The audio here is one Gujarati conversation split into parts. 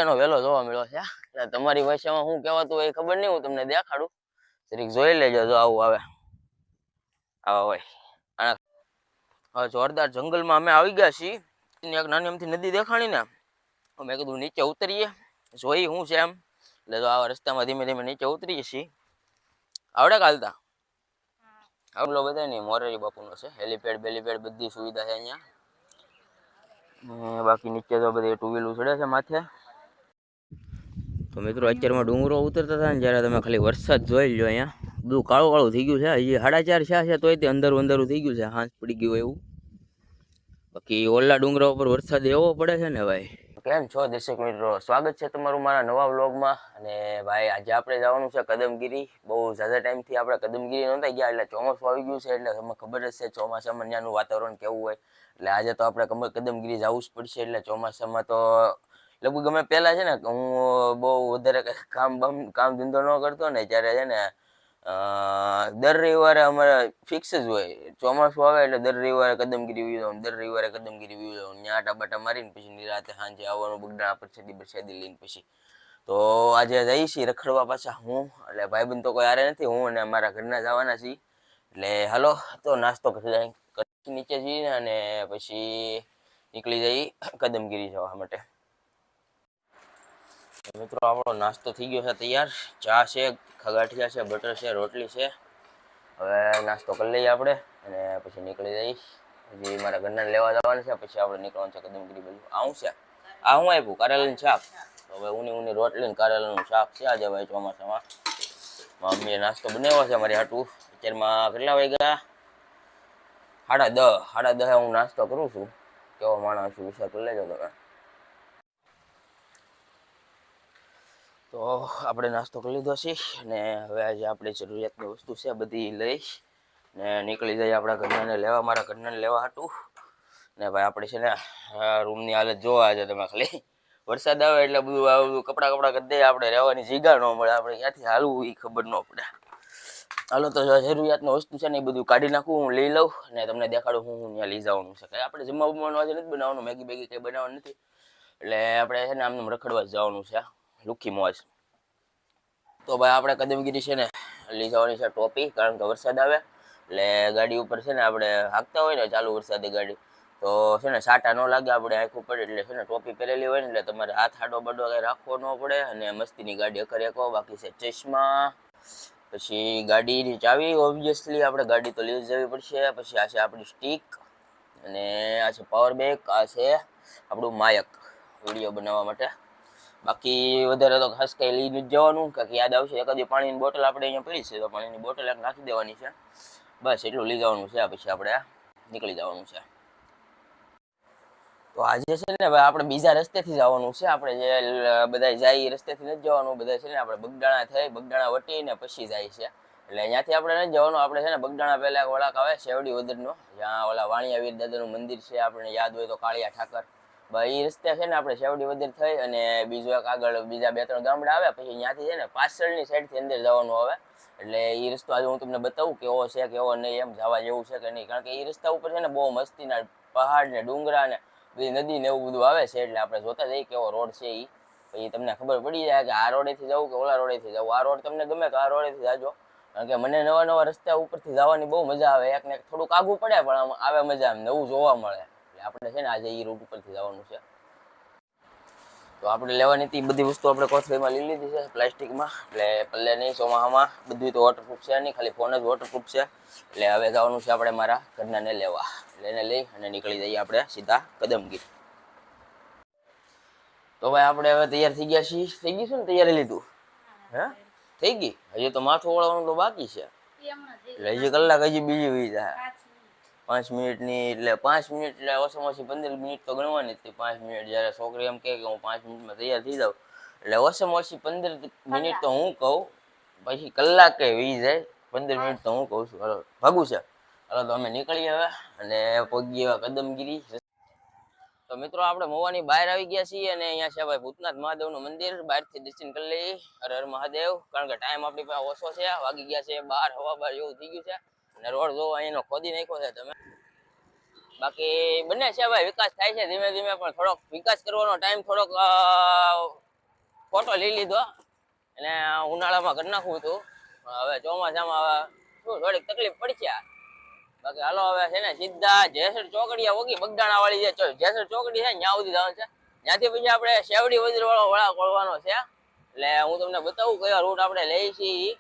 એનો વેલો જોવા મળ્યો છે તમારી ભાષામાં શું કહેવાતું હોય ખબર નહીં હું તમને દેખાડું જરીક જોઈ લેજો જો આવું આવે આવા હોય હવે જોરદાર જંગલમાં અમે આવી ગયા છીએ એક નાની અમથી નદી દેખાણી ને મેં કીધું નીચે ઉતરીએ જોઈ શું છે એમ એટલે તો આવા રસ્તામાં ધીમે ધીમે નીચે ઉતરીએ છીએ આવડે કાલતા આવડો બધા નહીં મોરારી બાપુનો છે હેલીપેડ બેલીપેડ બધી સુવિધા છે અહીંયા બાકી નીચે તો બધી ટુ વ્હીલર ચડે છે માથે તો મિત્રો અત્યારમાં ડુંગરો ઉતરતા હતા ને જ્યારે તમે ખાલી વરસાદ જોઈ લો અહીંયા બધું કાળું કાળું થઈ ગયું છે હજી 4:30 છે તોય તે અંધારું અંધારું થઈ ગયું છે હાંસ પડી ગયું એવું બાકી ઓલા ડુંગરા ઉપર વરસાદ એવો પડે છે ને ભાઈ કેમ છો દર્શક મિત્રો સ્વાગત છે તમારું મારા નવા વ્લોગમાં અને ભાઈ આજે આપણે જવાનું છે કદમગીરી બહુ ઝાઝા ટાઈમથી આપણે કદમગીરી નહોતા ગયા એટલે ચોમાસું આવી ગયું છે એટલે તમને ખબર જ છે ચોમાસામાં ત્યાંનું વાતાવરણ કેવું હોય એટલે આજે તો આપણે કદમગીરી જવું જ પડશે એટલે ચોમાસામાં તો લગભગ અમે પહેલા છે ને હું બહુ વધારે કામ ધંધો ન કરતો ને ત્યારે છે ને દર રવિવારે અમારે ફિક્સ જ હોય ચોમાસું આવે એટલે દર રવિવારે કદમગીરી વ્યૂ જાઉં ત્યાં આટા બાટા મારીને પછી નિરાતે સાંજે આવવાનું બગડાણા પ્રસાદી લઈને પછી તો આજે જઈએ છીએ રખડવા પાછા હું એટલે ભાઈબંધ તો કોઈ હારે નથી હું અને મારા ઘરના જવાના છીએ એટલે હાલો તો નાસ્તો કરી નીચે જઈએ અને પછી નીકળી જઈએ કદમગીરી જવા માટે મિત્રો આપણો નાસ્તો થઈ ગયો છે તૈયાર ચા છે ખગાઠિયા છે બટર છે રોટલી છે હવે નાસ્તો કરી લઈએ આપણે અને પછી નીકળી જઈશ હજી મારા ઘરના લેવા જવાનું છે પછી આપણે નીકળવાનું છે કદમગીરી બાજુ આવું છે આ હું આપ્યું કારેલાનું શાક હવે ઊની રોટલી ને કારેલાનું શાક છે આજે ભાઈ ચોમાસામાં મમ્મીએ નાસ્તો બનાવ્યો છે મારી હાટું અત્યારમાં કેટલા વાગ્યા 10:30 હું નાસ્તો કરું છું કેવો માણસ છું વિચાર કરી લેજો તમે તો આપણે નાસ્તો કરી લીધો છે અને હવે આજે આપણે જરૂરિયાતની વસ્તુ છે બધી લઈશ ને નીકળી જઈએ આપણા ઘરનાને લેવા મારા ઘરનાને લેવા હાટું ને ભાઈ આપણે છે ને રૂમની હાલત જોવા છે તમે ખાલી વરસાદ આવે એટલે બધું કપડાં કરી દઈએ આપણે રહેવાની જગ્યા ન મળે આપણે ક્યાંથી હાલવું એ ખબર ન પડે હાલો તો જરૂરિયાતની વસ્તુ છે ને એ બધું કાઢી નાખું હું લઈ લઉં અને તમને દેખાડું હું ત્યાં લઈ જવાનું છે કંઈ આપણે જમવા બમવાનું આજે નથી બનાવવાનું મેગી કંઈ બનાવવાનું નથી એટલે આપણે છે ને આમને રખડવા જ જવાનું છે લુખી મોજ તો ભાઈ આપણે કદમગીરી છે ને લઈ જવાની છે ટોપી કારણ કે વરસાદ આવે એટલે ગાડી ઉપર છે ને આપણે હાંકતા હોય ને ચાલુ વરસાદી ગાડી તો છે ને સાટા ન લાગે આપણે આંખું પડે એટલે છે ને ટોપી પહેરેલી હોય ને એટલે તમારે હાથ આડો બાડો કંઈ રાખવો ન પડે અને મસ્તીની ગાડી અખર એકો બાકી છે ચશ્મા પછી ગાડીની ચાવી ઓબ્વિયસલી આપણે ગાડી તો લઈ જવી પડશે પછી આ છે આપણી સ્ટીક અને આ છે પાવર બેંક આ છે આપણું માયક વિડીયો બનાવવા માટે બાકી વધારે તો ખાસ કંઈ લઈને જ જવાનું કાંઈક યાદ આવશે એકાદી પાણીની બોટલ આપણે અહીંયા પડી છે તો પાણીની બોટલ એક નાખી દેવાની છે બસ એટલું લઈ જવાનું છે પછી આપણે નીકળી જવાનું છે તો આજે છે ને ભાઈ આપણે બીજા રસ્તેથી જવાનું છે આપણે જે બધા જાય એ રસ્તેથી નથી જવાનું બધા છે ને આપણે બગડાણા વટીને પછી જાય છે એટલે અહીંયાથી આપણે નથી જવાનું આપણે છે ને બગડાણા પહેલા એક વળાક આવે શેવડી વદરનો જ્યાં ઓલા વાણિયા વીર દાદાનું મંદિર છે આપણને યાદ હોય તો કાળિયા ઠાકર એ રસ્તે છે ને આપણે શેવડી વદર થઈ અને બીજું એક આગળ બીજા 2-3 ગામડા આવે પછી ત્યાંથી છે ને પાછળની સાઈડથી અંદર જવાનું આવે એટલે એ રસ્તો આજે હું તમને બતાવું કેવો છે કેવો નહીં એમ જવા જેવું છે કે નહીં કારણ કે એ રસ્તા ઉપર છે ને બહુ મસ્તીના પહાડ ને ડુંગરા ને બધી નદી ને એવું બધું આવે છે એટલે આપણે જોતા જઈએ કેવો રોડ છે એ પછી તમને ખબર પડી જાય કે આ રોડેથી જવું કે ઓલા રોડેથી જવું આ રોડ તમને ગમે તો આ રોડેથી જાજો કારણ કે મને નવા રસ્તા ઉપરથી જવાની બહુ મજા આવે એક ને થોડુંક આગું પડે પણ આમ આવે મજા આમ નવું જોવા મળે આપણે છે ને આજે એ રૂટ ઉપરથી જવાનું છે તો આપણે લેવાની હતી બધી વસ્તુ આપણે કોથળીમાં લઈ લીધી છે પ્લાસ્ટિકમાં એટલે પલ્લે નહીં ચોમાહામાં બધું તો વોટરપ્રૂફ છે નહીં ખાલી ફોન જ વોટરપ્રૂફ છે એટલે હવે જવાનું છે આપણે મારા ઘરનાને લેવા એટલે એને લઈ અને નીકળી જઈએ આપણે સીધા કદમગીરી તો ભાઈ આપણે હવે તૈયાર થઈ ગયા છીએ થઈ ગઈ છે ને તૈયારી લીધું હે થઈ ગઈ હજી તો માથું ઓળવાનું તો બાકી છે એટલે હજી કલાક હજી બીજી વી જાય 5 મિનિટની એટલે 5 મિનિટ એટલે ઓછામાં ઓછી 15 મિનિટ તો ગણવાની હતી 5 મિનિટ જ્યારે છોકરી એમ કહે કે હું 5 મિનિટમાં તૈયાર થઈ જાઉં એટલે ઓછામાં ઓછી 15 મિનિટ તો હું કહું પછી કલાકે વી જાય 15 મિનિટ તો હું કહું છું હાલો ભાગું છે હાલો તો અમે નીકળીએ હવે અને પગી હવે કદમગીરી તો મિત્રો આપણે મવાની બહાર આવી ગયા છીએ અને અહીંયા છે ભાઈ ભૂતનાથ મહાદેવનું મંદિર બહારથી દર્શન કરી લઈએ હર હર મહાદેવ કારણ કે ટાઈમ આપણી પાસે ઓછો છે વાગી ગયા છે 12 હવા 12 જેવું થઈ ગયું છે અને રોડ જો અહીંનો ખોદી નાખ્યો છે તમે બાકી બને છે ભાઈ વિકાસ થાય છે ધીમે ધીમે પણ થોડોક વિકાસ કરવાનો ટાઈમ થોડોક ફોટો લઈ લીધો અને ઉનાળામાં કરી નાખવું હતું. હવે ચોમાસામાં હવે શું થોડીક તકલીફ પડશે. બાકી હાલો હવે છે ને સીધા જેસર ચોકડીયા ઓગી બગદાણા વાળી જે જેસર ચોકડી છે ત્યાં સુધી જવાનું છે. ત્યાંથી પછી આપણે શેવડી વજર વાળો વળા ખોલવાનો છે. એટલે હું તમને બતાવું કયો રૂટ આપણે લઈ છીએ.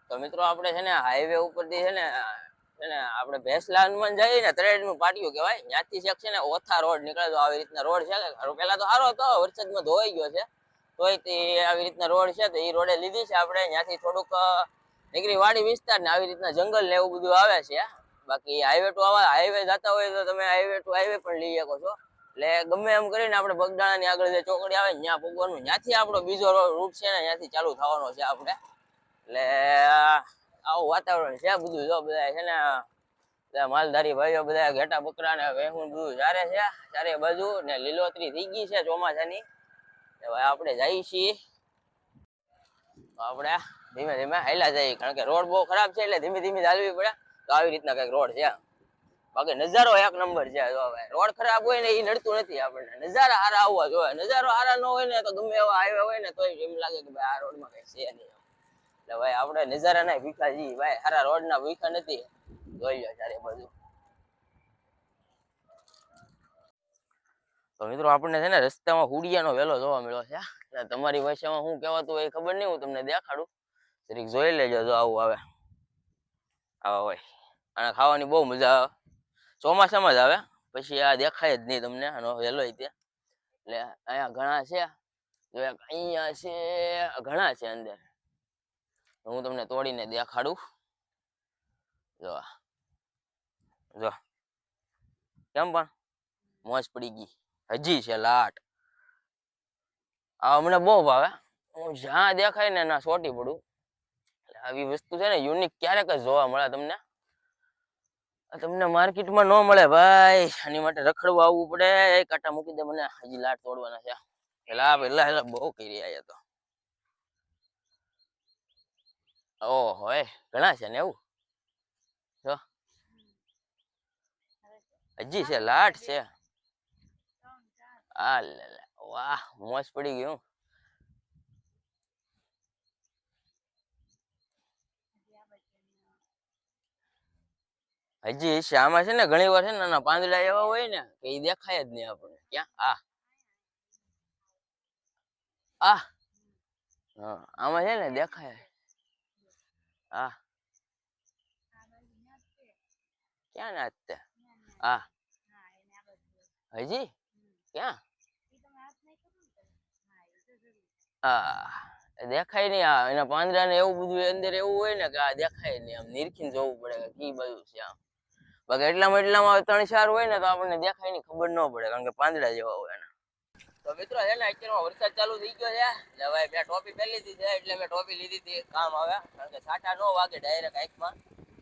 તો મિત્રો આપણે છે ને હાઈવે ઉપરથી છે ને આપણે ભેસલાનમાં જઈએ ને ત્રેડનું પાટિયું કહેવાય. ત્યાંથી શેક છે ને ઓથા રોડ નીકળે. તો આવી રીતના રોડ છે. પેલા તો સારો હતો, વરસાદમાં ધોવાઈ ગયો છે. તોય તે આવી રીતના રોડ છે. તો એ રોડે લીધી છે આપણે. ત્યાંથી થોડુંક નીકળી વાડી વિસ્તાર ને આવી રીતના જંગલ ને એવું બધું આવે છે. બાકી હાઈવે ટુ હાઈવે જતા હોય તો તમે હાઈવે ટુ હાઈવે પણ લઈ શકો છો. એટલે ગમે એમ કરીને આપણે બગદાણા ની આગળ જે ચોકડી આવે ત્યાં પગવાનું. ત્યાંથી આપણો બીજો રૂટ છે ને ત્યાંથી ચાલુ થવાનો છે આપણે. એટલે આવું વાતાવરણ છે બધું. જો બધા છે ને માલધારી ભાઈઓ બધા ઘેટા બકરા ને વેહું બધું ચારે છે ચારે બાજુ ને લીલોતરી થઈ ગઈ છે ચોમાસાની. હવે આપણે જઈએ છીએ. આપણે ધીમે ધીમે હાલ્યા જઈએ, કારણ કે રોડ બહુ ખરાબ છે એટલે ધીમે ધીમે ચાલવી પડે. તો આવી રીતના કઈક રોડ છે. બાકી નજારો એક નંબર છે. જો હવે રોડ ખરાબ હોય ને એ નડતું નથી આપણને, નજારા હારા આવવા જોઈએ. નજારો હારા ન હોય ને તો ગમે એવા હાઈવે હોય ને તો એમ લાગે કે ભાઈ આ રોડમાં કઈ છે નહીં. એટલે ભાઈ આપણે નજારા ના ભીખા જી ભાઈ, હારા રોડ ના ભીખા નથી. જોઈ લો ચારે બાજુ. તો મિત્રો આપણને છે ને રસ્તામાં હુડિયાનો વેલો જોવા મળ્યો છે. તમારી ભાષામાં શું કહેવાતું હોય ખબર નહીં, હું તમને દેખાડું. જરીક જોઈ લેજો. જો આવું આવે આવા હોય. અને ખાવાની બહુ મજા આવે. ચોમાસામાં જ આવે, પછી આ દેખાય જ નહીં તમને આનો વેલો તે. એટલે અહીંયા ઘણા છે. જો અહીંયા છે, ઘણા છે અંદર. હું તમને તોડીને દેખાડું. જો જો કેમ પણ મોજ પડી ગઈ. હજી છે લાટ. આ મને બહુ ભાવે. હું જ્યાં દેખાય ને ના સોટી પડું. આવી વસ્તુ છે ને યુનિક ક્યારેક જ જોવા મળે તમને. તમને માર્કેટમાં ન મળે ભાઈ. આની માટે રખડવા આવવું પડે. એક કાંટા મૂકી દે મને, હજી લાટ તોડવાના છે. પેલા બહુ કરી આયા તો. ઓહો ઘણા છે ને એવું. જો હજી છે લાટ છે. આ લે વાહ મોજ પડી ગયું. હજી છે આમાં છે ને ઘણી વાર છે ને પાંદડા એવા હોય ને કે એ દેખાય જ નહીં આપણને. ક્યાં આ હા આમાં છે ને દેખાય. હા ક્યાં ના તે હા હજી ક્યાં હા દેખાય નહીં. એના પાંદડા ને એવું બધું અંદર એવું હોય ને કે આ દેખાય નહીં. આમ નિરખીને જોવું પડે કે કી બાજુ છે આમ. બાકી એટલામાં 3-4 હોય ને તો આપણને દેખાય નહીં, ખબર ન પડે, કારણ કે પાંદડા જેવા હોય એના. તો મિત્રો છે ને અત્યારમાં વરસાદ ચાલુ થઈ ગયો છે. એટલે ભાઈ મેં ટોપી પહેરી લીધી છે. એટલે મેં ટોપી લીધી હતી કામ આવે, કારણ કે છાંટા ન વાગે ડાયરેક્ટ આંખમાં.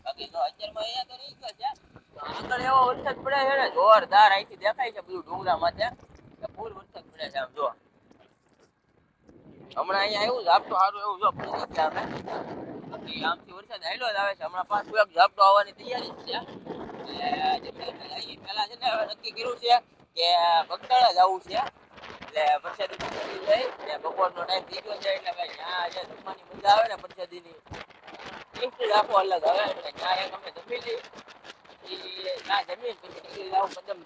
બાકી તો અત્યારમાં અહીંયા તો રહી ગયો છે. આગળ એવો વરસાદ પડે છે ને જોરદાર. અહીંથી દેખાય છે બધું ડુંગરા માથે ફૂલ વરસાદ પડે છે. આમ જો હમણાં અહીંયા આવ્યું ઝાપટું સારું એવું જો પડી ગયા અમે. બાકી આમથી વરસાદ હાલ્યો જ આવે છે. હમણાં 5 વાગ ઝાપટો આવવાની તૈયારી છે. પેલા છે ને હવે નક્કી કર્યું છે કે બગદાણા જવું છે. એટલે પ્રસાદી લઈ ને બપોરનો ટાઈમ થઈ ગયો છે. એટલે ભાઈ ત્યાં જે જમવાની મજા આવે ને પ્રસાદીની ટેસ્ટ જ આખો અલગ આવે. એટલે ત્યાં એક અમે જમી લઈ ત્યાં જમીન પછી નીકળી જાવ કદમ.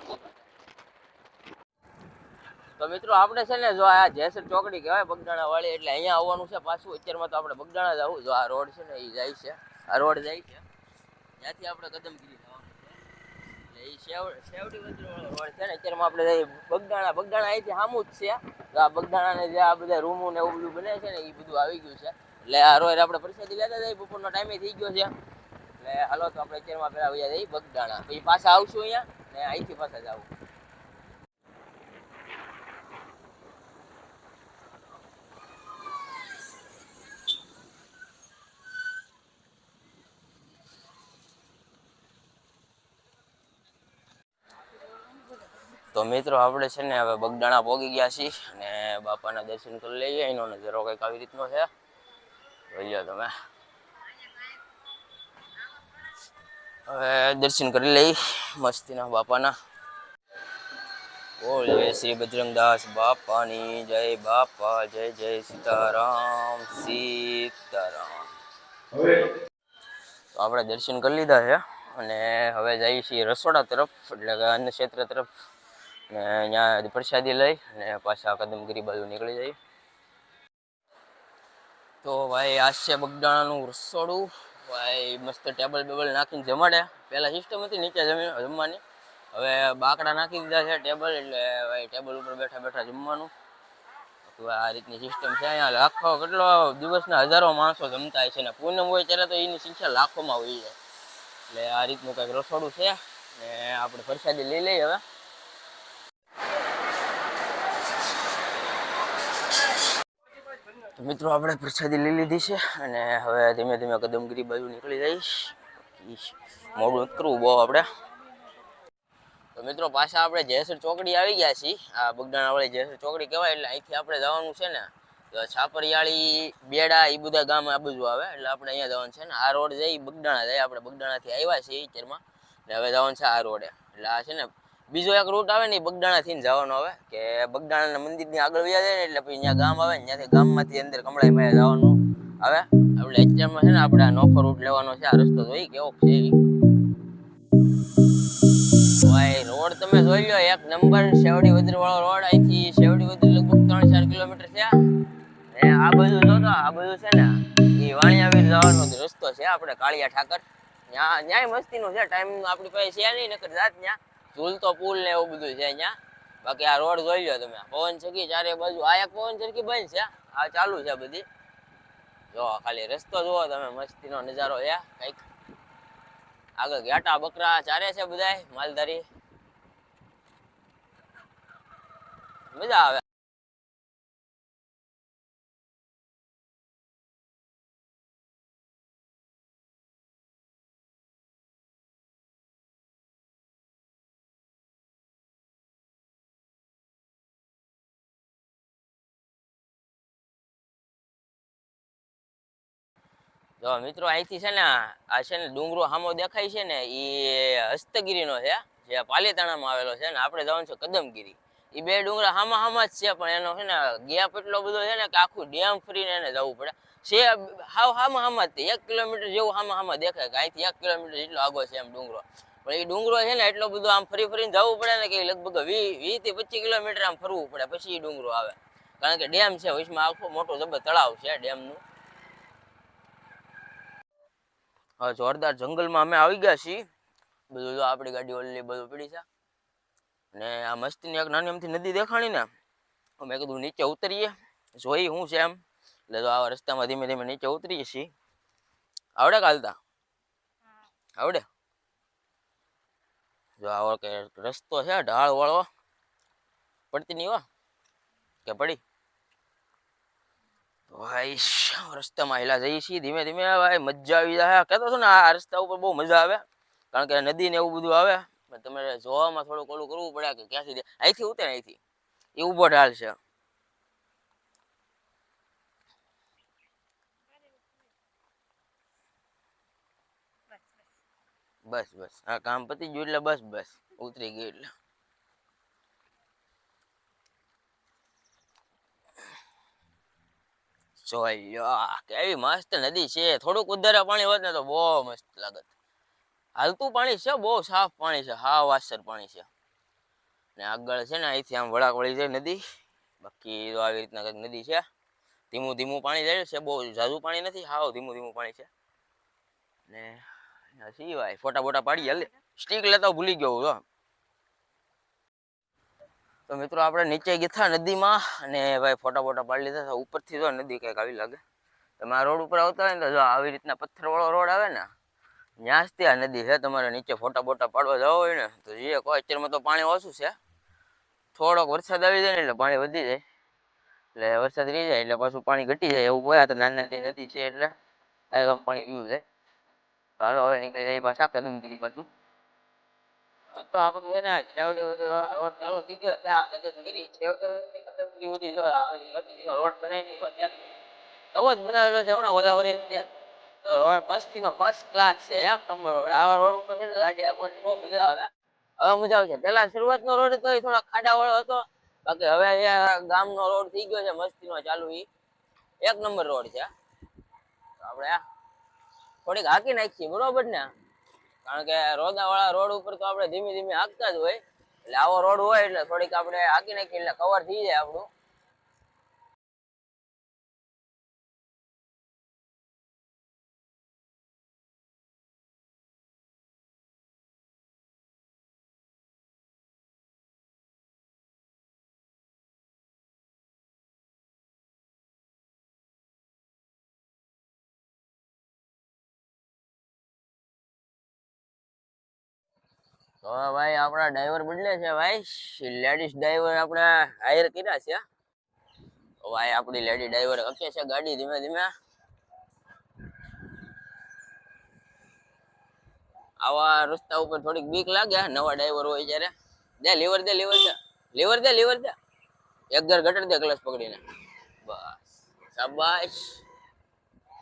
તો મિત્રો આપણે છે ને જો આ જેસર ચોકડી કહેવાય બગદાણા વાળી, એટલે અહીંયા આવવાનું છે પાછું. અત્યારમાં તો આપણે બગદાણા જવું. જો આ રોડ છે ને એ જાય છે, આ રોડ જાય છે. ત્યાંથી આપણે કદમગીરી જવાનું છે. એટલે એ શેવડી વજર વાળો રોડ છે ને. અત્યારમાં આપણે બગદાણા અહીંથી સામું જ છે. તો આ બગદાણા ને જે આ બધા રૂમો ને એવું બધું બને છે ને એ બધું આવી ગયું છે. એટલે આ રોડ આપણે પ્રસાદી લેતા જઈએ. બપોરનો ટાઈમે થઈ ગયો છે. એટલે હાલો તો આપણે અત્યારમાં પેલા વયા જઈએ બગદાણા, પછી પાછા આવશું અહીંયા ને અહીંથી પાછા જવું. તો મિત્રો આપણે છે ને હવે બગદાણા પહોંચી ગયા છીએ અને બાપાના દર્શન કરી લઈએ. એનો નજારો કંઈક આવી રીતનો છે, જોઈ લો તમે. હવે દર્શન કરી લઈ મસ્તીના બાપાના. બોલ જય શ્રી બજરંગદાસ બાપાની જય બાપા જય જય સીતારામ સીતારામ. તો આપણે દર્શન કરી લીધા છે અને હવે જઈએ છીએ રસોડા તરફ એટલે કે અન્ન ક્ષેત્ર તરફ ને અહીંયા પ્રસાદી લઈ અને પાછા કદમગીરી બાજુ નીકળી જઈએ. તો ભાઈ આ છે બગદાણાનું રસોડું. ભાઈ મસ્ત ટેબલ બેબલ નાખીને જમાડે. પહેલાં સિસ્ટમ હતી નીચે જમવાની, હવે બાકડા નાખી દીધા છે ટેબલ, એટલે ભાઈ ટેબલ ઉપર બેઠા બેઠા જમવાનું. તો આ રીતની સિસ્ટમ છે. અહીંયા લાખો કેટલો દિવસના હજારો માણસો જમતા હોય છે ને પૂનમ હોય ત્યારે તો એની સંખ્યા લાખોમાં હોય જાય. એટલે આ રીતનું કંઈક રસોડું છે ને આપણે પ્રસાદી લઈ લઈએ હવે. મિત્રો આપણે પ્રસાદી લઈ લીધી છે અને હવે ધીમે ધીમે કદમગીરી બાજુ નીકળી જઈશ. મોડું નથી કરવું બહુ આપણે. તો મિત્રો પાછા આપણે જયસર ચોકડી આવી ગયા છીએ. આ બગદાણાવાળી જયસર ચોકડી કહેવાય. એટલે અહીંથી આપણે જવાનું છે ને તો છાપરિયાળી, બેડા એ બધા ગામ આ બાજુ આવે. એટલે આપણે અહીંયા જવાનું છે ને આ રોડ જઈ બગદાણા જાય. આપણે બગદાણાથી આવ્યા છીએ અત્યારમાં ને હવે જવાનું છે આ રોડે. એટલે આ છે ને બીજો એક રૂટ આવે ને બગદાણાથી જવાનો આવે કે બગદાણાના મંદિરની આગળ વ્યા જાય ને એટલે પછી ત્યાં ગામ આવે ને ત્યાંથી ગામમાંથી અંદર કમળાઈ માયા જવાનું આવે. એટલે અત્યારમાં છે ને આપણે આ નોખો રૂટ લેવાનો છે. આ રસ્તો જોઈ કેવો છે ભાઈ. રોડ તમે જોઈ લો એક નંબર શેવડી વદ્ર વાળો રોડ. અહીંથી શેવડી વદ્ર લગભગ 3-4 કિલોમીટર છે. ને આ બાજુ જો તો આ બાજુ છે ને એ વાણિયાવીર જવાનો રસ્તો છે આપણે કાળિયા ઠાકર. ન્યાય મસ્તીનું છે. ટાઈમ આપણી પાસે છે નહીં નકર જાત ત્યાં ઝૂલતો પુલ ને એવું બધું છે અહીંયા. બાકી આ રોડ જોઈ લો તમે. પવન ચક્કી ચારે બાજુ. આ એક પવન ચક્કી બંધ છે, આ ચાલુ છે બધી. જો ખાલી રસ્તો જુઓ તમે, મસ્તીનો નજારો છે કઈક. આગળ ઘાટા બકરા ચારે છે બધાય માલધારી. મજા આવે. જો મિત્રો અહીંથી છે ને આ છે ને ડુંગરો સામો દેખાય છે ને એ હસ્તગીરીનો છે, જે પાલીતાણામાં આવેલો છે. ને આપણે જવાનું છે કદમગીરી. એ બે ડુંગરા હામા હામા જ છે, પણ એનો છે ને ગેપ એટલો બધો છે ને કે આખું ડેમ ફરીને એને જવું પડે છે. હાવ હામા હામા જ 1 કિલોમીટર જેવું હામા હામા દેખાય કે અહીંથી 1 કિલોમીટર જેટલો આગો છે એમ ડુંગરો. પણ એ ડુંગરો છે ને એટલો બધો આમ ફરી ફરીને જવું પડે ને કે લગભગ 20 થી 25 કિલોમીટર આમ ફરવું પડે પછી એ ડુંગરો આવે. કારણ કે ડેમ છે વચમાં, આખું મોટું જબર તળાવ છે ડેમનું. હા, જોરદાર જંગલમાં અમે આવી ગયા છીએ. બધું જો આપણી ગાડી ઓલી બધું પડી છે ને આ મસ્તીની એક નાની અમથી નદી દેખાણી ને અમે કીધું નીચે ઉતરીએ જોઈ શું છે એમ. એટલે તો આવા રસ્તામાં ધીમે ધીમે નીચે ઉતરીએ છીએ. આવડે કાલતા આવડે. જો આવો કે રસ્તો છે ઢાળ વાળો, પડતી નહીં હો કે પડી. ભાઈ રસ્તામાં હેલા જઈએ છીએ ધીમે ધીમે. ભાઈ મજા આવી જાય. કહેતો છું ને આ રસ્તા ઉપર બહુ મજા આવે, કારણ કે નદી ને એવું બધું આવે. તમે જોવામાં થોડુંક ઓલું કરવું પડે કે ક્યાંથી અહીંથી ઉતરે, અહીંથી એ ઉભો ઢાલ છે. બસ બસ આ કામ પતી ગયું એટલે બસ બસ ઉતરી ગયું એટલે. જોઈ કેવી મસ્ત નદી છે. થોડુંક વધારે પાણી હોત ને તો બહુ મસ્ત લાગત. હાલતું પાણી છે, બહુ સાફ પાણી છે, હાવ વાસર પાણી છે. ને આગળ છે ને અહીંથી આમ વળાક વળી જાય નદી. બાકી તો આવી રીતના કંઈક નદી છે. ધીમું ધીમું પાણી જાય છે, બહુ ઝાઝું પાણી નથી, હાવ ધીમું ધીમું પાણી છે. ને સિવાય ફોટા બોટા પાડી હાલે. સ્ટીક લેતા ભૂલી ગયો જો. તો મિત્રો આપણે નીચે ગયા નદીમાં અને ભાઈ ફોટા બોટા પાડી લીધા. ઉપરથી જો નદી કંઈક આવી લાગે. તમે આ રોડ ઉપર આવતા હોય ને તો જો આવી રીતના પથ્થરવાળો રોડ આવે ને ત્યાં જ ત્યાં નદી છે. તમારે નીચે ફોટા બોટા પાડવા જવા હોય ને તો જે કોઈ અત્યારમાં તો પાણી ઓછું છે. થોડોક વરસાદ આવી જાય ને એટલે પાણી વધી જાય. એટલે વરસાદ રહી જાય એટલે પાછું પાણી ઘટી જાય એવું હોય. તો નાની નાની નદી છે એટલે આ પાણી પીવું જાય. હાલો હવે નીકળી જાય પાછા કદમગીરી બાજુ. તો આપણે એને રોડ બનાવી અવાજ બનાવેલો છે હમણાં ઓલા મસ્તીનો ફર્સ્ટ ક્લાસ છે. આવા રોડ ઉપર ગાડી આપણને બહુ મજા આવે. હવે મજા આવશે. પેલા શરૂઆતનો રોડ હતો એ થોડા ખાડા વાળો હતો, બાકી હવે ગામનો રોડ થઈ ગયો છે મસ્તીનો ચાલુ. ઈ એક નંબર રોડ છે. આપણે થોડીક હાકી નાખીએ બરોબર ને, કારણ કે રોદા વાળા રોડ ઉપર તો આપણે ધીમે ધીમે હાંકતા જ હોય, એટલે આવો રોડ હોય એટલે થોડીક આપણે હાકી નાખીએ એટલે કવર થઈ જાય આપણું. તો ભાઈ આપણા ડ્રાઈવર બદલે છે ભાઈ, લેડીઝ ડ્રાઈવર આપણે હાયર કર્યા છે. તો ભાઈ આપણી લેડી ડ્રાઈવર હકે છે ગાડી ધીમે ધીમે. આવા રસ્તા ઉપર થોડીક બીક લાગે નવા ડ્રાઈવર હોય ત્યારે. દે લીવર દે લીવર દે લીવર દે લીવર દે, એક ઘર ગટર દે ક્લચ પકડીને. બસ શાબાશ.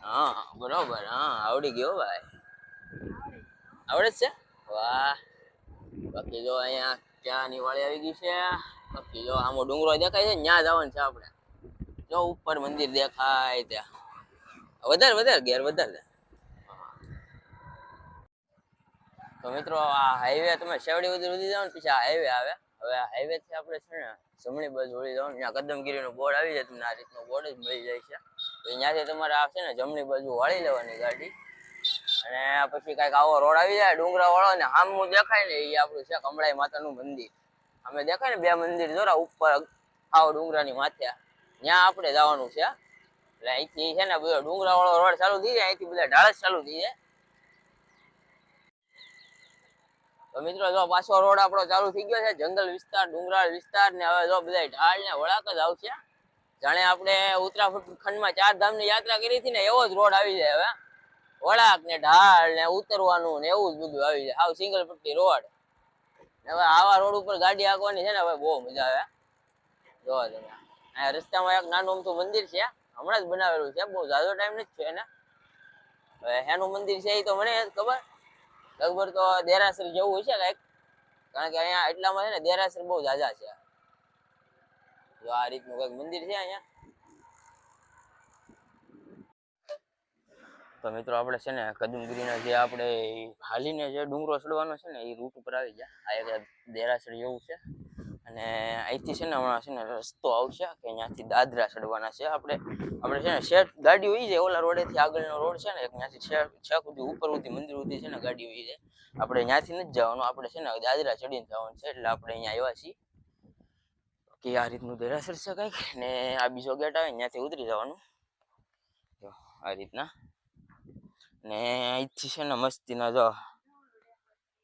હા બરોબર, હા આવડી ગયો ભાઈ, આવડે જ છે. વાહ. બાકી જો અહીંયા ચાની વાળી આવી ગઈ છે. બાકી જો આમો ડુંગરો દેખાય છે, ત્યાં જવાનું છે આપણે. જો ઉપર મંદિર દેખાય ત્યાં. વધારે વધારે ઘેર વધારે. તો મિત્રો આ હાઈવે તમે શેવડી સુધી જાઓ ને પછી આ હાઈવે આવે. હવે આ હાઈવે થી આપણે છે ને જમણી બાજુ વળી જાવ, ત્યાં કદમગીરીનું બોર્ડ આવી જાય, તમને આ રીતનું બોર્ડ જ મળી જાય છે. તો ત્યાંથી તમારે આવશે ને જમણી બાજુ વાળી લેવાની ગાડી, અને પછી કઈક આવો રોડ આવી જાય ડુંગરા વાળો, ને સામું દેખાય ને એ આપણું છે કમળાઈ માતાનું મંદિર. અમે દેખાય ને બે મંદિર જોરા ઉપર આવો ડુંગરાની માથે, ત્યાં આપણે જવાનું છે. એટલે અહીંથી છે ને બધો ડુંગરા વાળો રોડ ચાલુ થઈ જાય, અહીંથી બધા ઢાળ ચાલુ થઈ જાય. તો મિત્રો જો પાછો રોડ આપણો ચાલુ થઈ ગયો છે, જંગલ વિસ્તાર ડુંગરાળ વિસ્તાર, ને હવે જો બધા ઢાળ ને વળાક જ આવશે. જાણે આપણે ઉત્તરાખંડમાં 4 ધામની યાત્રા કરી હતી ને એવો જ રોડ આવી જાય. હવે વળાક ને ઢાળ ને ઉતરવાનું ને એવું જ બધું આવી જાય, હાવ સિંગલ પટ્ટી રોડ. હવે આવા રોડ ઉપર ગાડી હાંકવાની છે ને હવે બહુ મજા આવે. જો તમે અહીંયા રસ્તામાં એક નાનું અમથું મંદિર છે, હમણાં જ બનાવેલું છે, બહુ ઝાઝો ટાઈમ નથી થયો એને. હવે એનું મંદિર છે એ તો મને ખબર, લગભગ તો દેરાસર જેવું હશે કઈક, કારણ કે અહીંયા એટલામાં છે ને દેરાસર બહુ ઝાઝા છે. જો આ રીતનું કઈક મંદિર છે અહીંયા. તો મિત્રો આપણે છે ને કદમગીરીના જે આપણે હાલીને જે ડુંગરો ચડવાનો છે ને એ રૂટ ઉપર આવી ગયા. આ એક દેરાસર જેવું છે, અને અહીંથી છે ને હમણાં છે ને રસ્તો આવશે કે અહીંયાથી દાદરા ચડવાના છે. આપણે છે ને શેઠ ગાડી હોય જાય ઓલા રોડેથી આગળનો રોડ છે ને એક, ત્યાંથી છેક સુધી ઉપર સુધી મંદિર સુધી છે ને ગાડી હોય જાય. આપણે ત્યાંથી નથી જવાનું, આપણે છે ને દાદરા ચડીને જવાનું છે. એટલે આપણે અહીંયા આવ્યા છીએ કે આ રીતનું દેરાસર છે કંઈક, ને આ બીજો ગેટ આવે ત્યાંથી ઉતરી જવાનું. જો આ રીતના, ને અહીંથી છે ને મસ્તીનો જો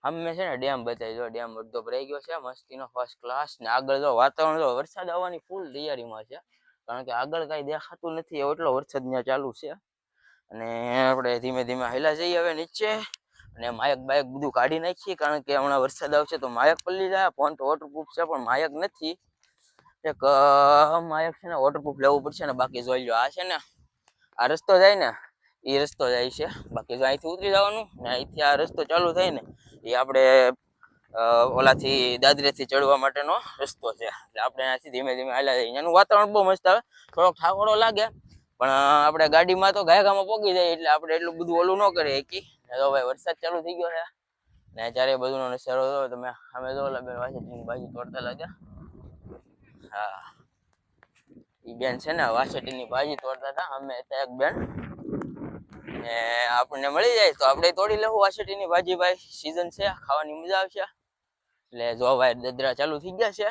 અમે છે ને ડેમ બતાવી, જો ડેમ અડધો ભરાઈ ગયો છે મસ્તીનો ફર્સ્ટ ક્લાસ. ને આગળ જો વાતાવરણ જો વરસાદ આવવાની ફૂલ તૈયારીમાં છે, કારણ કે આગળ કઈ દેખાતું નથી એટલો વરસાદ ત્યાં ચાલુ છે. અને આપણે ધીમે ધીમે હાલ્યા જઈએ હવે નીચે, અને માયક બાયક બધું કાઢી નાખીએ, કારણ કે હમણાં વરસાદ આવશે તો માયક પલળી જાય. ફોન તો વોટરપ્રૂફ છે પણ માયક નથી, એક માયક છે ને વોટરપ્રૂફ લેવું પડશે. ને બાકી જોઈ લો આ છે ને આ રસ્તો જાય ને એ રસ્તો જાય છે, બાકી જો અહીંથી ઉતરી જવાનું, ને અહીંથી આ રસ્તો ચાલુ થાય ને એ આપણે ઓલાથી દાદરેથી ચડવા માટેનો રસ્તો છે. એટલે આપણે અહીંયાથી ધીમે ધીમે હાલ્યા જઈએ. એનું વાતાવરણ બહુ મસ્ત આવે, થોડોક થાકોડો લાગે પણ આપણે ગાડીમાં તો ગાયગામાં પોગી જાય, એટલે આપણે એટલું બધું ઓલું ન કરીએ કી. તો ભાઈ વરસાદ ચાલુ થઈ ગયો છે ને ત્યારે બધુંનો નજારો જો તમે સામે જો ઓલા બેન વાસેટીની ભાજી તોડતા લાગ્યા. હા એ બેન છે ને વાસેટીની ભાજી તોડતા હતા, અમે હતા એક બેન, ને આપણને મળી જાય તો આપણે તોડી લેવું વાસેટીની ભાજી. ભાઈ સીઝન છે, ખાવાની મજા આવશે. એટલે જો ભાઈ દદરા ચાલુ થઈ ગયા છે,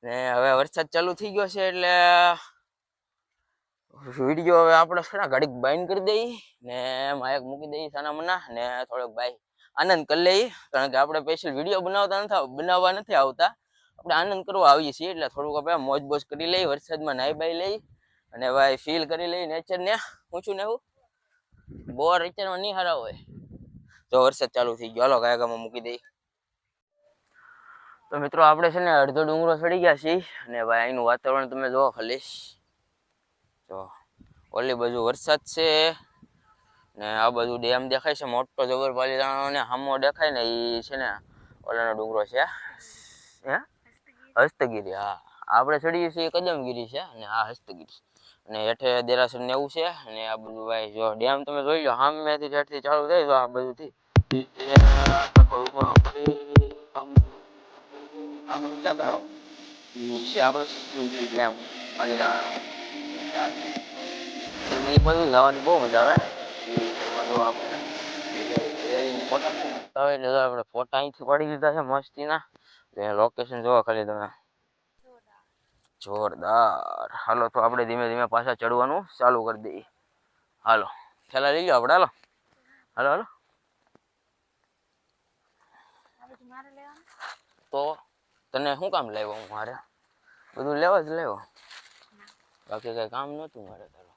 ને હવે વરસાદ ચાલુ થઈ ગયો છે એટલે વિડીયો હવે આપણે છે ને ઘડીક બાઇન્ડ કરી દઈ ને માયક મૂકી દઈ સાના મના, ને થોડોક ભાઈ આનંદ કરી લઈ, કારણ કે આપણે સ્પેશિયલ વિડીયો બનાવવા નથી આવતા, આપણે આનંદ કરવા આવીએ છીએ. એટલે થોડુંક આપણે મોજ બોજ કરી લઈ, વરસાદમાં નાઈ બાઈ લઈ, અને ભાઈ ફીલ કરી લઈ નેચર ને. ઊંચું ને એવું બોર નેચરમાં નહીં હારા હોય. જો વરસાદ ચાલુ થઈ ગયો, હાલો ગાયગામાં મૂકી દઈ. તો મિત્રો આપણે છે ને અડધો ડુંગરો ચડી ગયા છીએ, અને ભાઈ અહીંનું વાતાવરણ તમે જોવો ખાલી. જો ઓલી બાજુ વરસાદ છે, ને આ બાજુ ડેમ દેખાય છે મોટો જબર પાલીતાણાનો, ને સામો દેખાય ને એ છે ને ઓલાનો ડુંગરો છે હે હસ્તગીરી. હા આપણે ચડીએ છીએ કદમગીરી છે અને આ હસ્તગીરી અને હેઠે દેરાસર ને એવું છે. અને આ બધું ભાઈ જો ડેમ તમે જોઈ લો સામેથી જેટથી ચાલુ થાય તો આ બધુંથી બધું જવાની બહુ મજા આવે. આપણે ફોટા અહીંથી પાડી દીધા છે મસ્તીના. લોકેશન જોવો ખાલી તમે, જોરદાર. હાલો તો આપણે ધીમે ધીમે પાછા ચડવાનું ચાલુ કરી દઈએ. હાલો ખેલા લઈ લો આપણે. હાલો હાલો હાલો. તો તને શું કામ લાવ્યો હું મારે? બધું લેવા જ લેવો, બાકી કઈ કામ નહોતું મારે તારું.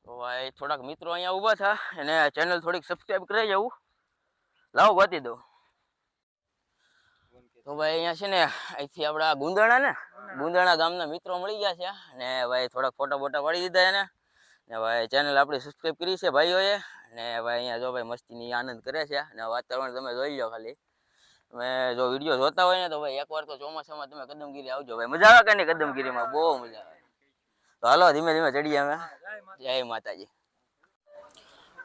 તો ભાઈ થોડાક મિત્રો અહીંયા ઊભા થા અને ચેનલ થોડીક સબસ્ક્રાઈબ કરાવી જવું. લાવો બતી દઉં. તો ભાઈ અહીંયા છે ને અહીંથી આપણા ગુંદરણા ગામના મિત્રો મળી ગયા છે અને ભાઈ થોડાક ફોટા બોટા પાડી દીધા એને ને ભાઈ ચેનલ આપણી સબસ્ક્રાઈબ કરી છે ભાઈઓએ. ને ભાઈ અહીંયા જો ભાઈ મસ્તીની આનંદ કરે છે અને વાતાવરણ તમે જોઈ લો ખાલી. તમે જો વિડીયો જોતા હોય ને તો ભાઈ એકવાર તો ચોમાસામાં તમે કદમગીરી આવજો ભાઈ. મજા આવે કે નહીં? કદમગીરીમાં બહુ મજા આવે. તો હાલો ધીમે ધીમે ચડીએ અમે. જય માતાજી.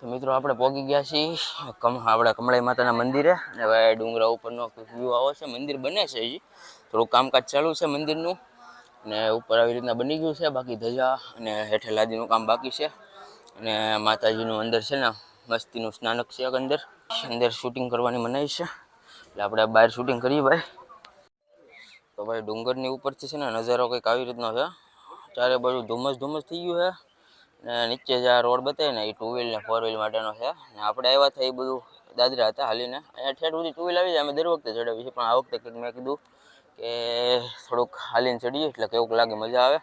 તો મિત્રો આપણે પહોંચી ગયા છીએ આપણે કમળાઈ માતાના મંદિરે. અને ભાઈ ડુંગરા ઉપરનો વ્યૂ આવો છે. મંદિર બને છે હજી, થોડું કામકાજ ચાલુ છે મંદિરનું. અને ઉપર આવી રીતના બની ગયું છે, બાકી ધજા અને હેઠે લાદીનું કામ બાકી છે. અને માતાજીનું અંદર છે ને મસ્તીનું સ્નાનક છે. અંદર શૂટિંગ કરવાની મનાઈ છે એટલે આપણે બહાર શૂટિંગ કરીએ ભાઈ. તો ભાઈ ડુંગરની ઉપરથી છે ને નજારો કંઈક આવી રીતનો છે. ચારે બાજુ ધુમ્મસ થઈ ગયું છે. ને નીચે જે આ રોડ બતાવે ને એ 2 વ્હીલ ને 4 વ્હીલ માટેનો છે. ને આપણે આવ્યા હતા એ બધું દાદરા હતા હાલીને. અહીંયા ઠેઠ સુધી 2 વ્હીલ આવી જાય. અમે દર વખતે ચડાવીએ છીએ, પણ આ વખતે કંઈક મેં કીધું કે થોડુંક હાલીને ચડીએ એટલે કેવું લાગે, મજા આવે.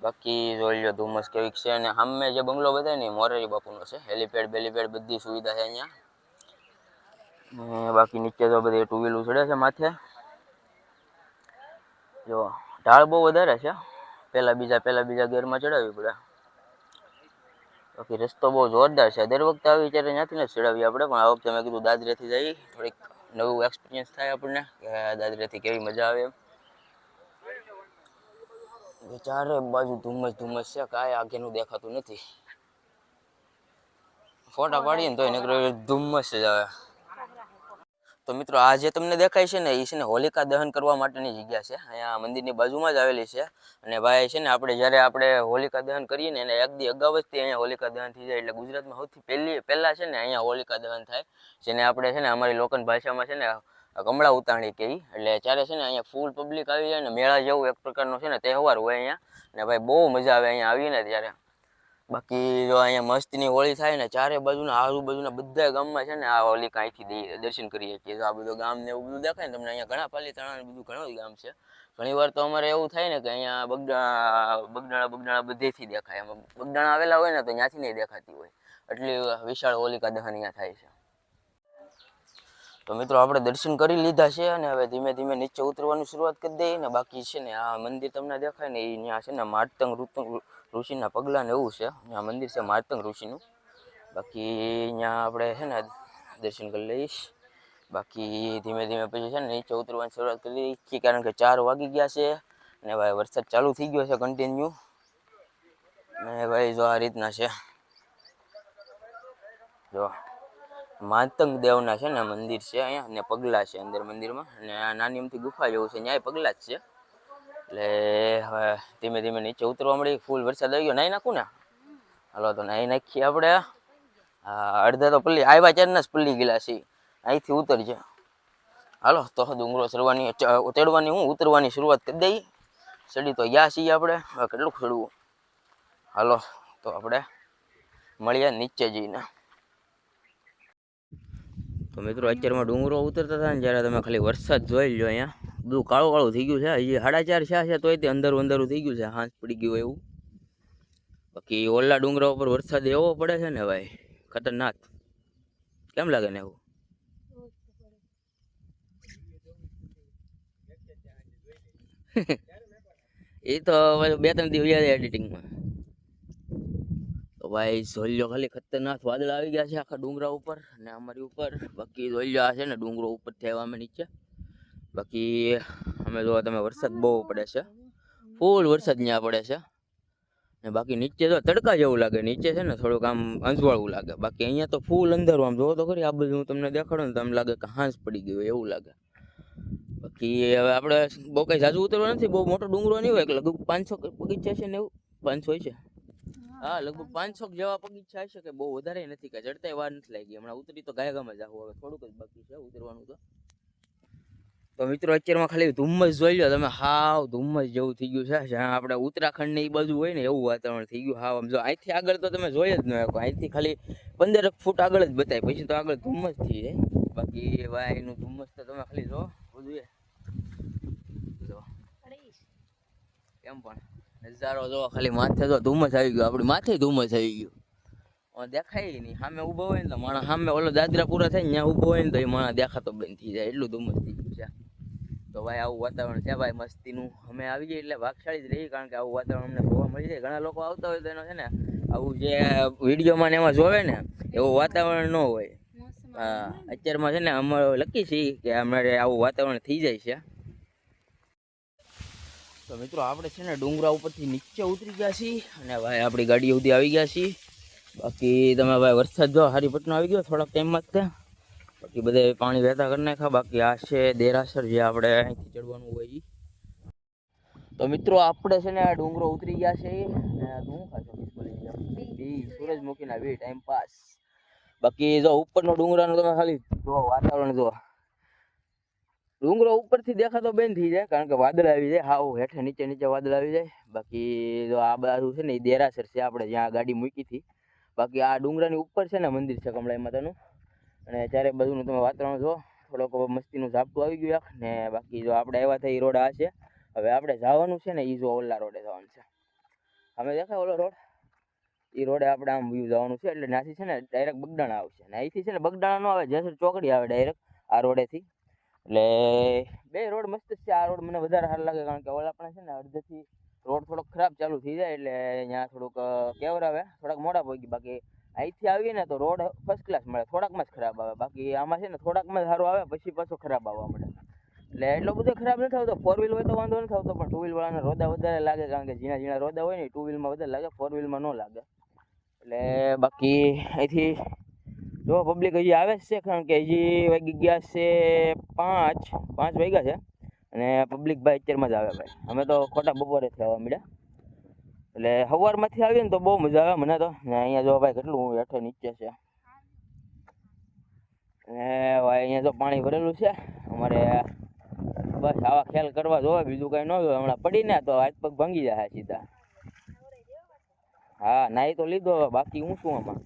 બાકી જોઈ લો ધુમ્મસ કેવીક છે. અને સામે જે બંગલો બતાવે ને એ મોરારી બાપુનો છે. હેલીપેડ બેલીપેડ બધી સુવિધા છે અહીંયા. બાકી નીચે તો બધી 2 વ્હીલ ચડે છે માથે. જો ઢાળ બહુ વધારે છે. પહેલા બીજા ગેરમાં ચડાવી પડે. બાકી રસ્તો બહુ જોરદાર છે. દર વખતે આવી ત્યારે ત્યાંથી ને ચડાવીએ આપણે, પણ આ વખતે મેં કીધું દાદરેથી જઈ થોડીક નવું એક્સપિરિયન્સ થાય આપણને કે દાદરેથી કેવી મજા આવે એમ. ચારે બાજુ ધુમ્મસ છે, કાંઈ આગળનું દેખાતું નથી. ફોટા પાડીએ ને તોય નકર ધુમ્મસ જ આવે. તો મિત્રો આ જે તમને દેખાય છે ને એ છે ને હોલિકા દહન કરવા માટેની જગ્યા છે. અહીંયા મંદિરની બાજુમાં જ આવેલી છે. અને ભાઈ છે ને જ્યારે આપણે હોલિકા દહન કરીએ ને એને એક દી અગાઉ જ અહીંયા હોલિકા દહન થઈ જાય. એટલે ગુજરાતમાં સૌથી પહેલા છે ને અહીંયા હોલિકા દહન થાય, જેને આપણે છે ને અમારી લોકલ ભાષામાં છે ને કમળા ઉતાણી કહી. એટલે ત્યારે છે ને અહીંયા ફૂલ પબ્લિક આવી જાય ને મેળા જેવું એક પ્રકારનો છે ને તહેવાર હોય અહીંયા. ને ભાઈ બહુ મજા આવે અહીંયા આવીને ત્યારે. બાકી જો અહીંયા મસ્તીની હોળી થાય ને ચારે બાજુના આજુબાજુના બધા ગામમાં છે ને આ હોલિકા અહીંથી દર્શન કરીએ છીએ. તો આ બધું ગામ ને એવું બધું દેખાય ને તમને. અહીંયા ઘણા પાલીતાણા બધું ઘણું ગામ છે. ઘણી વાર તો અમારે એવું થાય ને કે અહીંયા બગદાણા બધેથી દેખાય. એમાં બગદાણા આવેલા હોય ને તો ત્યાંથી નહીં દેખાતી હોય, એટલી વિશાળ હોલિકા દહન અહીંયા થાય છે. તો મિત્રો આપણે દર્શન કરી લીધા છે અને હવે ધીમે ધીમે નીચે ઉતરવાની શરૂઆત કરી દઈએ. ને બાકી છે ને આ મંદિર તમને દેખાય ને એ ત્યાં છે ને માતંગ ઋષિના પગલાં ને એવું છે. આ મંદિર છે માતંગ ઋષિનું. બાકી અહીંયા આપણે છે ને દર્શન કરી લઈશ. બાકી ધીમે ધીમે પછી છે ને નીચે ઉતરવાની શરૂઆત કરી દઈએ, કારણ કે 4 વાગી ગયા છે અને ભાઈ વરસાદ ચાલુ થઈ ગયો છે કન્ટિન્યુ. ને ભાઈ જો આ રીતના છે, જો માતંગ દેવના છે ને મંદિર છે અહીંયા ને પગલા છે અંદર મંદિરમાં. અને આ નાની અમથી ગુફા જેવું છે, ન્યાય પગલા જ છે. એટલે હવે ધીમે ધીમે નીચે ઉતરવા મળી. ફૂલ વરસાદ આવી ગયો. નાહી નાખું ને? હાલો તો નાહી નાખીએ આપણે. અડધા તો પલ્લી આવ્યા ચારના જ પલ્લી ગયેલા છે. અહીંથી ઉતરજે. હાલો તો ડુંગરો ઉતરવાની શરૂઆત કરી દઈએ. ચડી તો ગયા છીએ આપણે. હવે કેટલું ચડવું? હાલો તો આપણે મળીએ નીચે જઈને. તો મિત્રો અત્યારમાં ડુંગરો ઉતરતા હતા ને જ્યારે તમે ખાલી વરસાદ જોઈ લો અહીંયા બધું કાળું કાળું થઈ ગયું છે. હજી 4:30 થયા છે તોય તે અંધારું અંધારું થઈ ગયું છે, હાંસ પડી ગયું એવું. બાકી ઓલા ડુંગરા ઉપર વરસાદ એવો પડે છે ને ભાઈ, ખતરનાક. કેમ લાગે ને એવું? એ તો 2-3 દિવસ એડિટિંગમાં. તો ભાઈ જોઈ લો ખાલી, ખતરનાક વાદળ આવી ગયા છે આખા ડુંગરા ઉપર અને અમારી ઉપર. બાકી જોઈ લો આ છે ને ડુંગરો ઉપર થયા અમે નીચે. બાકી અમે જો તમે વરસાદ બહુ પડે છે, ફૂલ વરસાદ ત્યાં પડે છે. ને બાકી નીચે તો તડકા જેવું લાગે, નીચે છે ને થોડુંક આમ અંજવાળું લાગે. બાકી અહીંયા તો ફૂલ અંધારું, આમ જોવો તો ખરી આ બધું હું તમને દેખાડું ને તો આમ લાગે કે હાંસ પડી ગયું એવું લાગે. બાકી હવે આપણે બહુ કઈ જાજુ ઉતરવા નથી, બહુ મોટો ડુંગરો નહીં હોય, લગભગ 500 પગથિયા છે ને એવું, 500 હોય છે. હા લગભગ 500 જેવા પગથિયા છે, કે બહુ વધારે નથી, કે ચડતાય વાર નથી લાગી. હમણાં ઉતરી તો ગાયગામાં જ આવું, હવે થોડુંક જ બાકી છે ઉતરવાનું. તો મિત્રો અત્યારમાં ખાલી ધુમ્મસ જોઈ લો તમે, હાવ ધુમ્મસ જેવું થઈ ગયું છે. જ્યાં આપણે ઉત્તરાખંડ ને એ બાજુ હોય ને એવું વાતાવરણ થઈ ગયું હાવ. આમ જો અહીંથી આગળ તો તમે જોઈ જ ન શકો, અહીંથી ખાલી 15 ફૂટ આગળ જ બતાય, પછી તો આગળ ધુમ્મસ થઈ જાય. બાકી ભાઈ એનું ધુમ્મસ તો તમે ખાલી જો બધું એમ પણ નજારો જો ખાલી, માથે જો ધુમ્મસ આવી ગયું, આપણી માથે ધુમ્મસ આવી ગયું, દેખાય નહીં. સામે ઊભો હોય ને તો માણસ, સામે ઓલો દાદરા પૂરા થાય ને ત્યાં ઊભો હોય ને તો એ માણસ દેખાતો બંધ થઈ જાય, એટલું ધુમ્મસ થઈ ગયું છે. તો ભાઈ આવું વાતાવરણ છે ભાઈ મસ્તીનું. અમે આવી જઈએ એટલે ભાગશાળી જ રહી, કારણ કે આવું વાતાવરણ અમને જોવા મળી જાય. ઘણા લોકો આવતા હોય તો એનો છે ને આવું જે વિડીયોમાં ને એમાં જોવે ને એવું વાતાવરણ ન હોય. હા અત્યારમાં છે ને અમારે લકી છીએ કે અમારે આવું વાતાવરણ થઈ જાય છે. તો મિત્રો આપણે છે ને ડુંગરા ઉપરથી નીચે ઉતરી ગયા છીએ અને ભાઈ આપણી ગાડી સુધી આવી ગયા છીએ. બાકી તમે ભાઈ વરસાદ જો હારી પટનો આવી ગયો થોડાક ટાઈમમાં જ. બાકી બધે પાણી વહેતા કરી નાખ્યા. બાકી આ છે દેરાસર, જે આપણે અહીંથી ચડવાનું હોય. તો મિત્રો આપણે છે ને આ ડુંગરો ઉતરી ગયા છે અને શું ખાશો સૂરજમુખીના વી ટાઈમ પાસ. બાકી જો ઉપરનો ડુંગરાનો તમે ખાલી જો વાતાવરણ જો, ડુંગરો ઉપરથી દેખાતો બંધ થઈ જાય, કારણ કે વાદળ આવી જાય, હાવ હેઠે નીચે નીચે વાદળ આવી જાય. બાકી જો આ બાજુ છે ને એ દેરાસર છે, આપણે જ્યાં ગાડી મૂકી હતી. બાકી આ ડુંગરાની ઉપર છે ને મંદિર છે કમળાઈ માતાનું, અને ચારે બાજુનું તમે વાતાવરણ જો, થોડોક મસ્તીનું ઝાપટું આવી ગયું ને. બાકી જો આપણે આવ્યા હતા એ રોડ આ છે. હવે આપણે જવાનું છે ને એ જો ઓલા રોડે જવાનું છે, અમે દેખાય ઓલો રોડ, એ રોડે આપણે આમ વ્યૂ જવાનું છે. એટલે ત્યાંથી છે ને ડાયરેક્ટ બગડાણા આવશે, ને અહીંથી છે ને બગડાણા ન આવે, જેસર ચોકડી આવે ડાયરેક્ટ આ રોડેથી. એટલે બે રોડ મસ્ત છે. આ રોડ મને વધારે સારો લાગે, કારણ કે ઓલા પણ છે ને અડધેથી રોડ થોડોક ખરાબ ચાલુ થઈ જાય, એટલે અહીંયા થોડુંક કેવર આવે, થોડાક મોડા પહોંચી. બાકી અહીંથી આવીએ ને તો રોડ ફર્સ્ટ ક્લાસ મળે, થોડાકમાં જ ખરાબ આવે. બાકી આમાં છે ને થોડાકમાં જ સારું આવે, પછી પાછો ખરાબ આવવા મળે. એટલે એટલો બધો ખરાબ નથી આવતો. 4 વ્હીલ હોય તો વાંધો નથી આવતો, પણ 2 વ્હીલ વાળાને રોદા વધારે લાગે, કારણ કે ઝીણા ઝીણા રોદા હોય ને 2 વ્હીલમાં વધારે લાગે, 4 વ્હીલમાં ન લાગે. એટલે બાકી અહીંથી જો પબ્લિક હજી આવે જ છે, કારણ કે હજી વાગી ગયા છે 5 વાગ્યા છે અને પબ્લિક ભાઈ અત્યારમાં જ આવે ભાઈ. અમે તો ખોટા બપોરેથી આવવા મળ્યા, એટલે સવારમાંથી આવીએ ને તો બહુ મજા આવે મને તો. ને અહીંયા જો ભાઈ કેટલું હેઠે નીચે છે, અને ભાઈ અહીંયા જો પાણી ભરેલું છે અમારે. બસ આવા ખ્યાલ કરવા જોવે, બીજું કઈ ન જોવે. હમણાં પડીને તો હાથ પગ ભાંગી જાય સીધા. હા નાઈ તો લીધો, બાકી હું શું આમાં.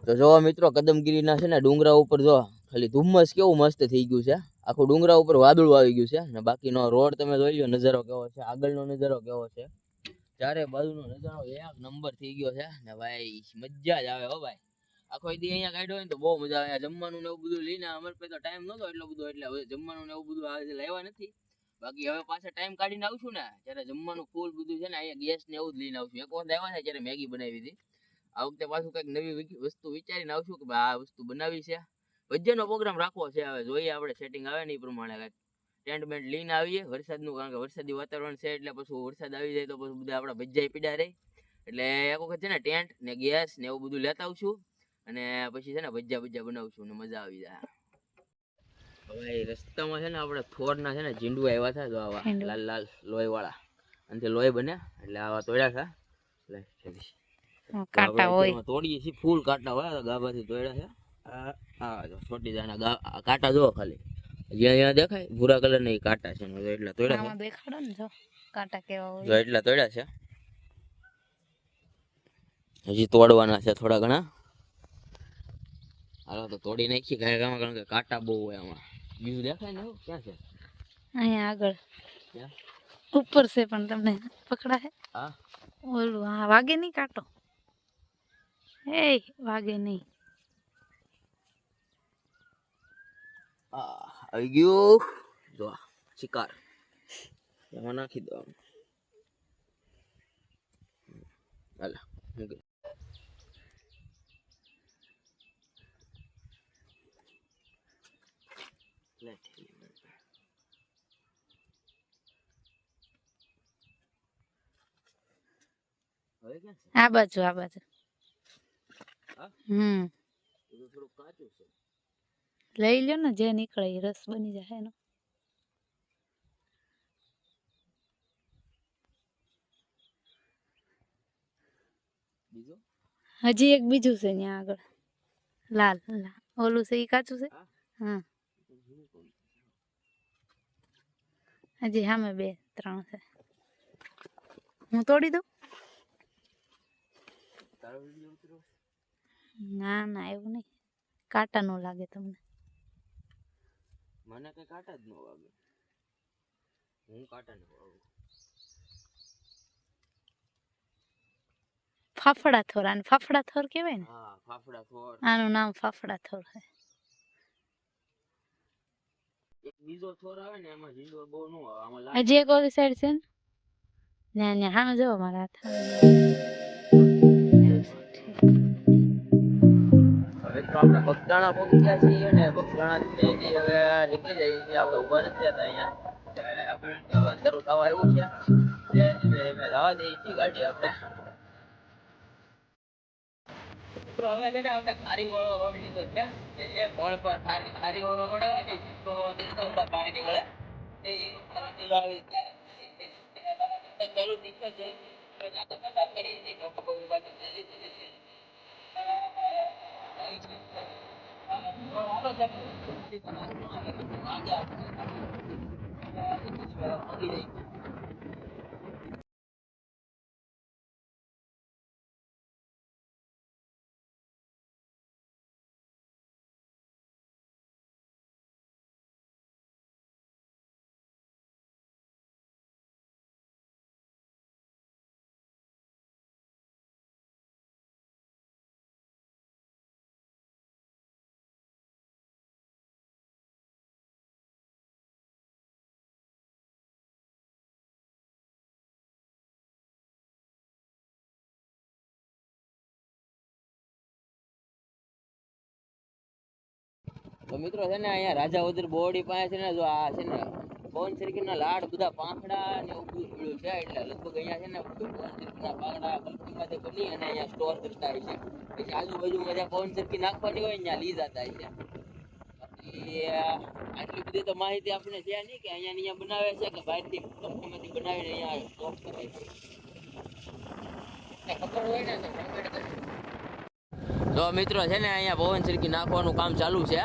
તો જો મિત્રો કદમગીરીના છે ને ડુંગરા ઉપર જો ખાલી ધુમ્મસ કેવું મસ્ત થઈ ગયું છે, આખું ડુંગરા ઉપર વાદળું આવી ગયું છે. ને બાકીનો રોડ તમે જોઈ લો, નજારો કેવો છે, આગળનો નજારો કેવો છે, ચારે બાજુનો નજારો એક નંબર થઈ ગયો છે. ને ભાઈ મજા જ આવે હો ભાઈ. આખો દી અહીંયા કાઢ્યો હોય ને તો બહુ મજા આવે. જમવાનું ને એવું બધું લઈને અમારે પાસે તો ટાઈમ નહોતો એટલો બધો, એટલે હવે જમવાનું ને એવું બધું આજે લાવ્યા નથી. બાકી હવે પાછા ટાઈમ કાઢીને આવશું ને ત્યારે જમવાનું ફૂલ બધું છે ને અહીંયા ગેસ ને એવું જ લઈને આવશું. એક વખત આવ્યા છે ત્યારે મેગી બનાવી હતી, આ વખતે પાછું કંઈક નવી વસ્તુ વિચારીને આવશું કે આ વસ્તુ બનાવી છે. ભજીયાનો પ્રોગ્રામ રાખવો છે, હવે જોઈએ આપણે સેટિંગ આવે ને એ પ્રમાણે કંઈક ટેન્ટ બેન્ટ લઈને આવીએ વરસાદનું, કારણ કે વરસાદી વાતાવરણ છે. એટલે પછી વરસાદ આવી જાય તો પછી બધા આપણા ભજીયા પીડા રહે. એટલે એક વખત છે ને ટેન્ટ ને ગેસ ને એવું બધું લેતા આવશું, અને પછી છે ને ભજીયા બનાવશું ને મજા આવી જાય. હવે રસ્તામાં છે ને આપણે થોરના છે ને ઝીંડું આવ્યા હતા, જો આવા લાલ લાલ લોહી વાળા, અને લોહી બને એટલે આવા તોડ્યા હતા. કાંટા હોય તોડીએ છીએ, ફૂલ કાંટા હોય, ગાભાથી તોડ્યા છે. હા જો છોટી દાના કાંટા જો ખાલી જ્યાં જ્યાં દેખાય ભૂરા કલર ના કાંટા છે, એટલા તોડ્યા છે. દેખાડો ને જો કાંટા કેવા હોય, જો એટલા તોડ્યા છે. હજી તોડવાના છે થોડા ઘણા. હાલો તો તોડી નાખીએ ગાયગામાં, કારણ કે કાંટા બહુ હોય આમાં. બીજું દેખાય ને ક્યાં છે? અહીંયા આગળ ક્યાં? ઉપર છે પણ તમને પકડાય હા ઓલું હા વાગે નહીં કાંટો એ વાગે નહીં આવી ગયું જો શિકાર એમાં નાખી દો હાલા મૂકી આ બાજુ હા? હમ એ તો થોડું કાચું છે. લઈ લ્યો ને જે નીકળે એ રસ બની જાય એનો બીજું હજી એક બીજું છે ત્યાં આગળ લાલ લાલ ઓલું છે એ કાચું છે હા હજી સામે 2-3 છે હું તોડી દઉં તારો વિડિયો ઉતરો ના ના એવું નહીં કાંટા નો લાગે તમને મને કઈ કાંટા જ ન વાગે હું કાંટા ન વાગું ફાફડા થોર આને ફાફડા થોર કહેવાય ને હા ફાફડા થોર આનું નામ ફાફડા થોર છે એક બીજો થોર આવે ને એમાં ઝીંડો બહુ ન આવે આમાં લાગે હજી એક ઓલી સાઈડ છે ને ને હા જો મારા હાથ હવે તો આપણે બગદાણા પહોંચી ગયા છીએ ને બગદાણા હવે નીકળી જઈએ છીએ આપણે ઉભા નથી હતા અહીંયા આપણે અંદર ઉતાવળ એવું છે રાહ દઈએ છીએ ગાડી આપણે તો હવે છે ને આપણે કારીગરો રોડ લીધો છે એ મોડ પર કારીગરો રોડ આવે ને તો પાણી નીકળે એ આવી ચાલુ દીકરા છે તો મિત્રો છે ને અહીંયા રાજા ઉદર બોડી પાસે છે ને જો આ છે ને પવન સરખીના લાડ બધા પાંખડા ને ઉભું પડ્યું છે એટલે લગભગ અહીંયા છે ને પવન સરખીના પાંખડા કલ્પીમાંથી બની અને અહીંયા સ્ટોર કરતા હોય છે પછી આજુબાજુમાં જ્યાં પવન સરખી નાખવાની હોય ત્યાં લઈ જતા હોય છે બાકી આટલી બધી તો માહિતી આપણે છે નહીં કે અહીંયા બનાવે છે કે બહારથી કંપનીમાંથી બનાવીને અહીંયા સ્ટોર કરે છે ખબર હોય ને તો મિત્રો છે ને અહીંયા પવન સરખી નાખવાનું કામ ચાલુ છે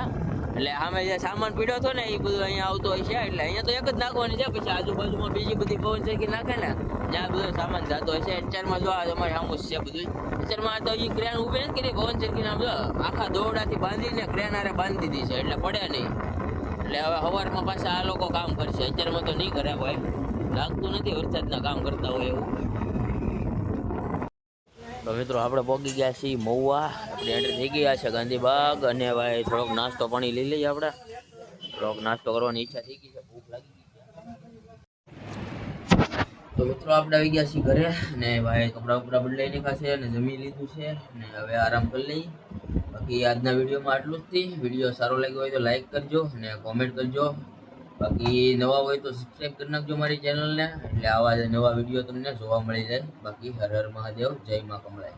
એટલે સામે જે સામાન પીડ્યો હતો ને એ બધું અહીંયા આવતો હોય છે એટલે અહીંયા તો એક જ નાખવાની છે પછી આજુબાજુમાં બીજી બધી પવન સરખી નાખે ને ત્યાં બધો સામાન જતો હોય છે અત્યારમાં જો તમારે સામું છે બધું અત્યારમાં તો એ ક્રેન ઊભી નથી કરી પવન સરખી નામ જો આખા દોરડાથી બાંધીને ક્રેન આરે બાંધી દીધી છે એટલે પડે નહીં એટલે હવે સવારમાં પાછા આ લોકો કામ કરશે અત્યારમાં તો નહીં કરે હોય લાગતું નથી વરસાદના કામ કરતા હોય એવું તો મિત્રો આપણે પહોંચી ગયા છીએ મહુવા આપણે એન્ટ્રી થઈ ગયા છે ગાંધીબાગ અને ભાઈ થોડોક નાસ્તો પાણી લઈ લઈએ આપણે થોડોક નાસ્તો કરવાની ઈચ્છા થઈ ગઈ છે ભૂખ લાગી ગઈ છે તો મિત્રો આપણે આવી ગયા છીએ ઘરે અને ભાઈ કપડાં બપડા બદલાઈ નાખ્યા છે અને જમી લીધું છે અને હવે આરામ કરી લઈએ બાકી આજના વિડીયોમાં આટલું જ થી વિડીયો સારો લાગ્યો હોય તો લાઈક કરજો અને કોમેન્ટ કરજો બાકી નવા હોય તો સબસ્ક્રાઈબ કરી નાખજો મારી ચેનલને એટલે આવા નવા વિડીયો તમને જોવા મળી જાય બાકી હર હર મહાદેવ જય મા કમળાઈ